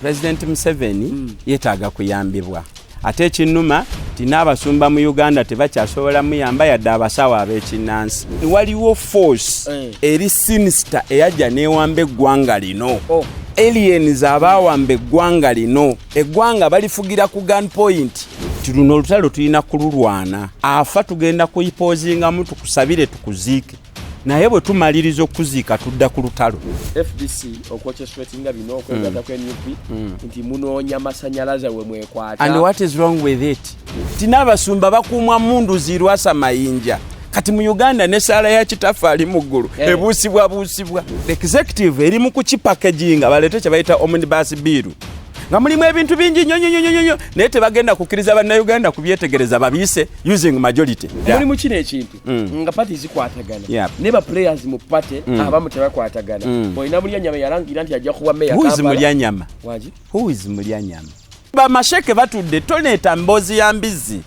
President Museveni Yetaaga kuyambibwa. Ate ekinnuma tinabasumba mu Uganda tebakyasobola muyamba yadde abasawo ab'ekinnansi. Waliwo force eri sinister eyajja neewamba eggwanga lino. Aliens abawamba eggwanga lino. Eggwanga balifugira ku gunpoint. Luno olutalo tulina kululwana. Afa tugenda kuyipozingamu tukusabire tukuziike. Naye bwe tumaliriza okuziika tudda ku lutalo. FDC okwokyeswetinga bino okwegata kw'NUP nti munoonya masanyalaze we mwekwata. And what is wrong with it? Tinabasumba bakuumwa mundu zirwasa mayinja. Kati mu Uganda ne sala ya kitafali muggulu ebuusibwa. Executive eri mu kukipackaging balete kye bayita omnibus bill. Nga mulimu ebintu bingi nnyo naye tebagenda kukkiriza bannayuganda kubyetegereza babiise using majority. Mulimu kino ekintu nga pati zikwatagana ne ba players mu pate abamu tebakwatagana. Olina Mulyanyama yalangira nti ajja kuba meya Kampala. Who is Mulyanyama? Who is Mulyanyama? Bamasheke batudde toneeta mbozi ya mbizi.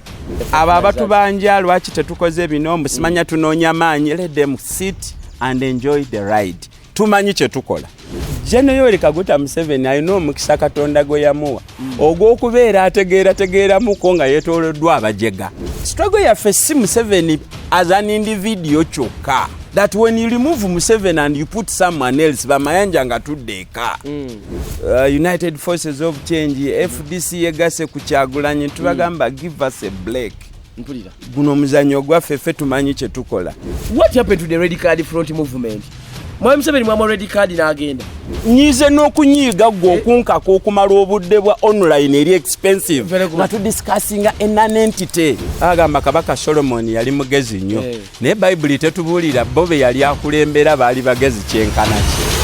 Abo abatubanja lwaki tetukoze bino musimanya tunoonya maanyi. Let them sit and enjoy the ride. Tumanyi kye tukola. General Kaguta Museveni alina omukisa Katonda gwe yamuwa ogw'okubeera ategeera muko nga yeetooloddwa abajega. Struggle yaffe si Museveni as an individual kyokka. That when you remove Museveni and you put someone else, Mayanja nga tudde eka. United Forces of Change, FDC yegase ku Kyagulanyi tubagamba give us a break. Guno omuzannyo gwaffe ffe tumanyi kye tukola. What happened to the Red Card Front movement? Museveni mwamu Red Card n'agenda. Nyize n'okunyiiga gwe okunkaka okumala obudde bwa online eri expensive nga tudiscussinga a non-entity. Agamba Kabaka Solomon yali mugezi nnyo naye Bayibuli tetubuulira bo be yali akulembera baali bagezi kyenkana kye.